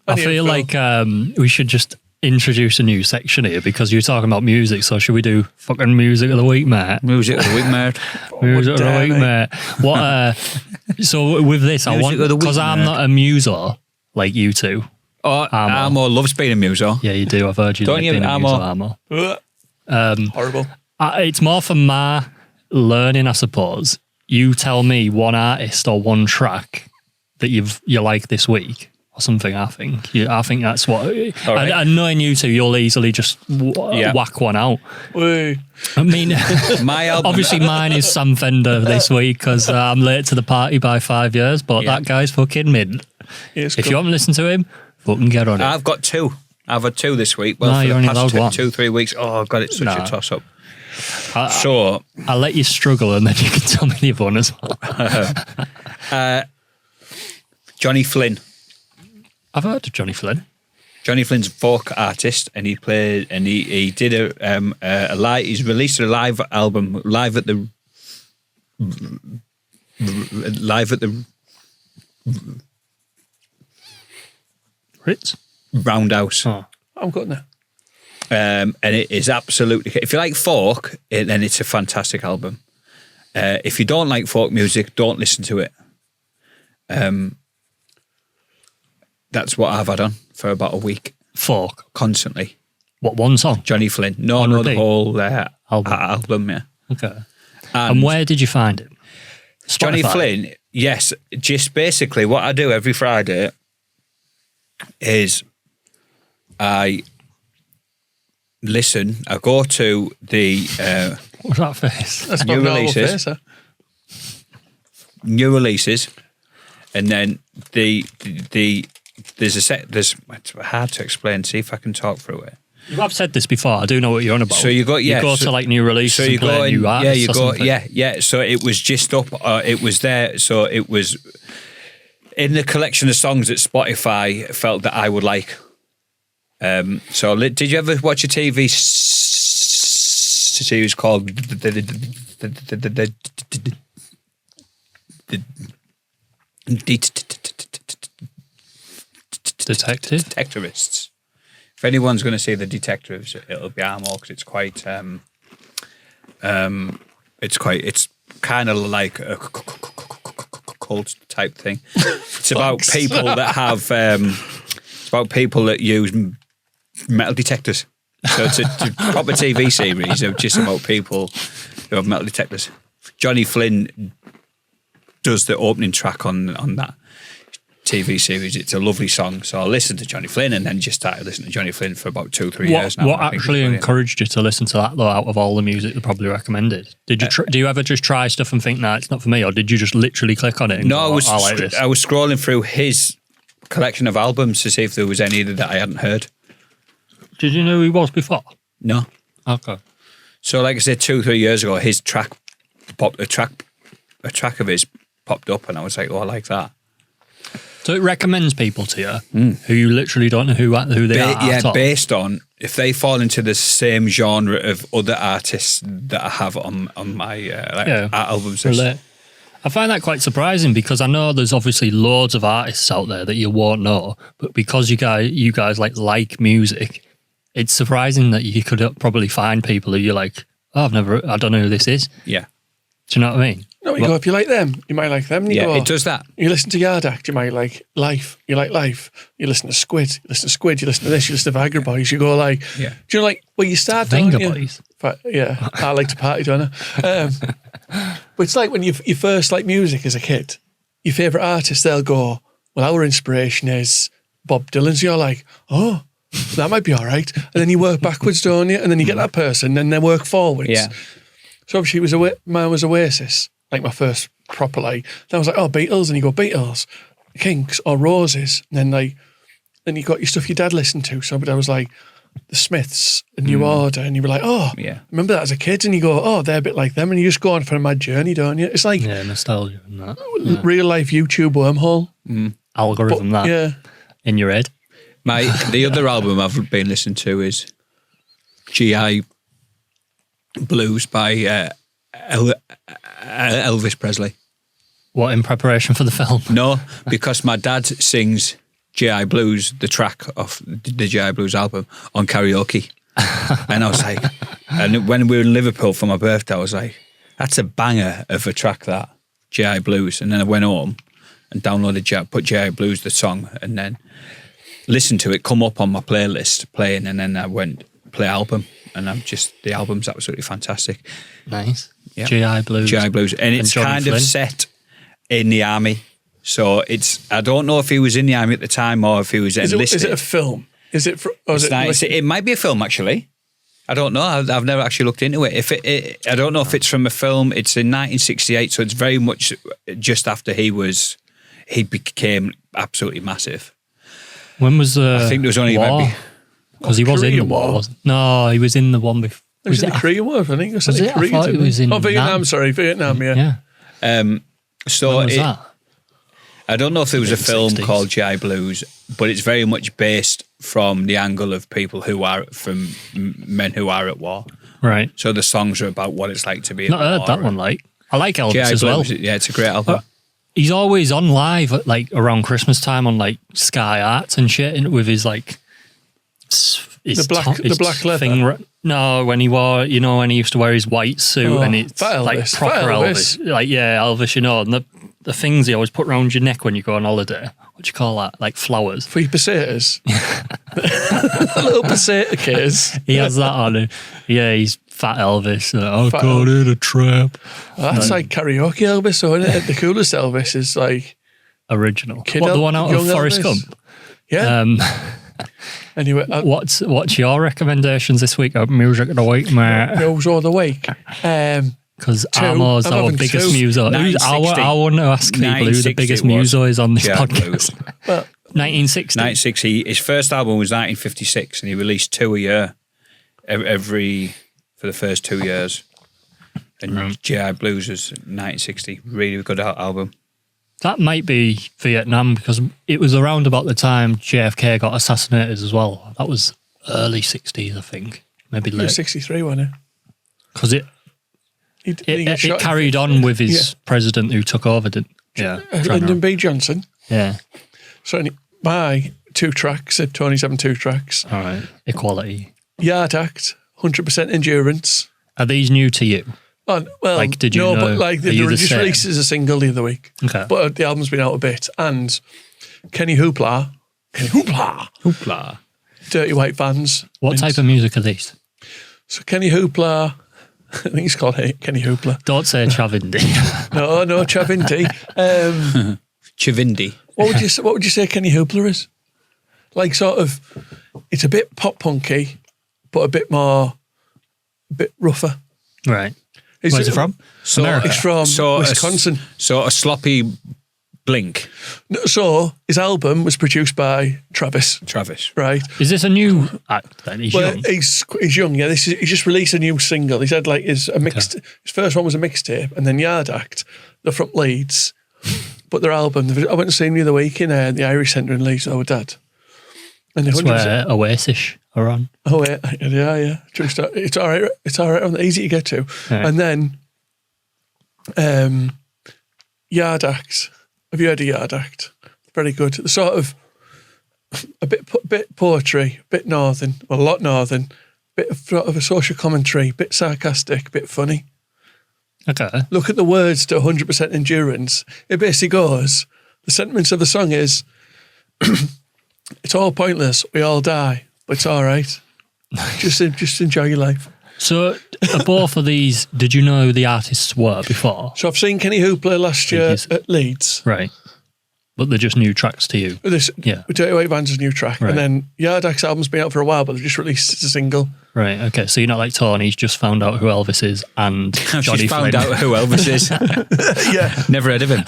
I feel like we should just introduce a new section here because you're talking about music. So should we do fucking music of the week, mate? Music of the week, mate. Music of the week, mate. What? So with this, I want because I'm not a muser like you two. Oh, Armo loves being a muser. Yeah, you do. I've heard you. Don't you, being Armo? Horrible. It's more for my learning, I suppose. You tell me one artist or one track that you like this week or something. I think that's what. Right. And knowing you two, you'll easily just whack one out. Wait. I mean, my album. Obviously mine is Sam Fender this week because I'm late to the party by 5 years. But that guy's fucking mint. If you haven't listened to him, fucking get on it. I've got two. I've had two this week. Well, no, for you're the only past 2-3 weeks. Oh, God, it's such a toss-up. So I'll let you struggle and then you can tell me the other one as well. Johnny Flynn. I've heard of Johnny Flynn. Johnny Flynn's a folk artist, and he played and he did a live. He's released a live album live at the Ritz Roundhouse. Oh. I'm good now. And it is absolutely. If you like folk, then it's a fantastic album. If you don't like folk music, don't listen to it. That's what I've had on for about a week. Folk Constantly. What, one song? Johnny Flynn. No, the whole album. Yeah. Okay. And where did you find it? Spotify? Johnny Flynn. Yes, just basically what I do every Friday is I listen. I go to the What's that face? That's new not releases. Face, New releases, and then there's it's hard to explain. See if I can talk through it. You have said this before. I do know what you're on about. So you go to like new releases. So you go new artists. Yeah, you go. Yeah. So it was just up. It was there. So it was in the collection of songs that Spotify felt that I would like. So did you ever watch a TV series called the Detectivists? If anyone's going to see the Detectives, it'll be Armo because it's quite, it's kind of like a cult type thing. It's about people that have, it's about people that use metal detectors. So it's a proper TV series of just about people who have metal detectors. Johnny Flynn does the opening track on that TV series. It's a lovely song. So I listened to Johnny Flynn and then just started listening to Johnny Flynn for about 2-3 years now. What actually encouraged you to listen to that though, out of all the music they probably recommended? Did you do you ever just try stuff and think, nah, it's not for me, or did you just literally click on it and I was scrolling through his collection of albums to see if there was any that I hadn't heard. Did you know who he was before? No. Okay. So like I said, 2-3 years ago, his track popped, a track of his popped up and I was like, oh, I like that. So it recommends people to you who you literally don't know who they are. Yeah, based on if they fall into the same genre of other artists that I have on my albums. I find that quite surprising because I know there's obviously loads of artists out there that you won't know, but because you guys like music, it's surprising that you could probably find people who you're like, oh, I don't know who this is. Yeah. Do you know what I mean? No, you go, if you like them, you might like them. And you go, it does that. You listen to Yard Act, you might like Life. You like Life. You listen to Squid. You listen to this, you listen to Vagger Boys. You go like, do you know, like, well, you start doing Vagger Boys? Yeah, I like to party, don't I? But it's like when you first like music as a kid, your favourite artist, they'll go, well, our inspiration is Bob Dylan. So you're like, oh, that might be all right. And then you work backwards, don't you? And then you get that person and then work forwards. Yeah. So obviously mine was Oasis, like my first proper like. Then I was like, oh, Beatles, and you go Beatles, Kinks, or Roses, and then you got your stuff your dad listened to. So I was like, the Smiths, a New Order, and you were like, oh, yeah, remember that as a kid, and you go, oh, they're a bit like them, and you just go on for a mad journey, don't you? It's like nostalgia and that real life YouTube wormhole algorithm in your head. The other album I've been listening to is GI Blues by Elvis Presley. What, in preparation for the film? No, because my dad sings G.I. Blues, the track of the G.I. Blues album, on karaoke. And I was like, and when we were in Liverpool for my birthday, I was like, that's a banger of a track, that G.I. Blues. And then I went home and downloaded put G.I. Blues, the song, and then listened to it come up on my playlist playing, and then I went play album, and the album's absolutely fantastic. Nice. Yeah. G.I. Blues. G.I. Blues. And it's kind Flynn. of set in the army. So I don't know if he was in the army at the time or if he was enlisted. Is it a film? Is it? It might be a film, actually. I don't know. I've never actually looked into it. I don't know if it's from a film. It's in 1968, so it's very much just after he became absolutely massive. When was I think there was only war? maybe Because he was in the war. Wasn't? No, he was in the one before. Was it the Korean War? I think Was it? I thought it was in Vietnam. Sorry, Vietnam. Yeah. So When was that? I don't know if there was a film 60s. called G.I. Blues, but it's very much based from the angle of men who are at war. Right. So the songs are about what it's like to be Not at heard war. that one. I like Elvis G.I. as well. Blues, yeah, it's a great album. He's always on live at around Christmas time on Sky Arts and shit, and with his The black leather? thing. No, when he wore, when he used to wear his white suit and it's fat Elvis, proper fat Elvis. Elvis, and the things he always put around your neck when you go on holiday. What do you call that? Like flowers. For your pesetas. A little peseta case. He has that on. Yeah, he's fat Elvis. Fat Caught in a trap. That's like karaoke Elvis, so isn't it? The coolest Elvis is like Original. Kid The one out of young Forrest Elvis? Gump? Yeah. Anyway, What's your recommendations this week of music of the week, mate? Rose of the Week. Because Two. Armo's I'm our having biggest two. muso. I want to ask people who the 960 biggest was muso is on this G.I. podcast. Well, 1960. 1960. His first album was 1956, and he released 2 a year, for the first 2 years. And G.I. Blues was 1960. Really good album. That might be Vietnam because it was around about the time JFK got assassinated as well. That was early 60s, I think. Maybe he was late. 63, wasn't Because he? it carried on with his president who took over, didn't Lyndon B. Johnson. Yeah. So my 2 tracks, said Tony's having 2 tracks. All right. Equality. Yard Act, 100% Endurance. Are these new to you? Oh, well, Did you know? but Are you they the just same? released as a single the other week. Okay. But the album's been out a bit. And Kenny Hoopla, Hoopla. Dirty White Vans. What type of music are these? So Kenny Hoopla, I think he's called Kenny Hoopla. Don't say Chavindi. No, Chavinti. Chivindi. What would you say Kenny Hoopla is? Like sort of, it's a bit pop punky, but a bit rougher. Right. Where's it from? America. It's from Wisconsin. A sloppy Blink. So his album was produced by Travis. Right. Is this a new act then? He's young. He's young, yeah. He's just released a new single. He's had his first one was a mixtape, and then Yard Act. They're from Leeds, but their album. I went to see them the other week in the Irish Centre in Leeds with our dad. And That's where Oasis are on. Oh yeah. It's all right. It's all right. Easy to get to. Right. And then, Yard Act. Have you heard of Yard Act? Very good. The sort of a bit poetry, a bit northern, well, a lot northern, bit of sort of a social commentary, bit sarcastic, bit funny. Okay. Look at the words to 100% Endurance. It basically goes, the sentiments of the song is, it's all pointless, we all die, but it's all right. Just enjoy your life. So, both of these, did you know who the artists were before? So I've seen Kenny Hoopla last year at Leeds. Right. But they're just new tracks to you. Yeah. Dirty White Vans is a new track. Right. And then Yard Act's album's been out for a while, but they've just released it as a single. Right, okay. So you're not like Tony's just found out who Elvis is and Johnny She's found Flynn. out who Elvis is. Yeah. Never heard of him.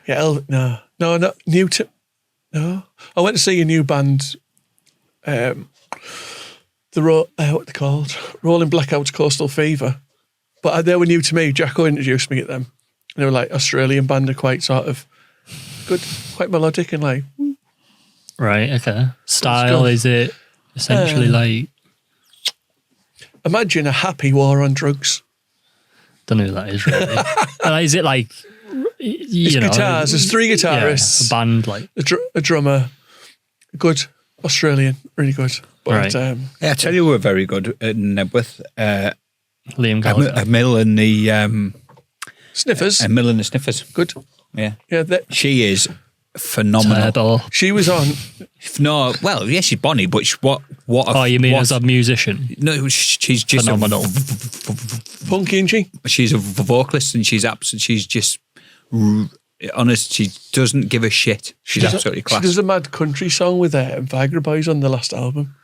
Elvis. No, not new to... No. I went to see a new band, what are they called? Rolling Blackouts Coastal Fever. But they were new to me. Jacko introduced me to them. They were like Australian band, are quite sort of good, quite melodic and like... Right, okay. Style, is it essentially like... Imagine a happy war on drugs. Don't know who that is really. Is it like you know, guitars. There's 3 yeah, guitarists, a band like a drummer, good Australian, really good. But Right. Yeah, I tell you, we're very good at Nebworth. Liam Gallagher. A Mill and the Sniffers, a Mill and the Sniffers. good. Yeah, Yeah, she is phenomenal. Turbo. she was on. No, well, yeah, she's Bonnie, but what? Oh, you mean as a musician? No, she's just Phenomenal. Punky, isn't she? She's a vocalist, and she's just honest. She doesn't give a shit. She's absolutely She class. does a mad country song with Viagra Boys on the last album.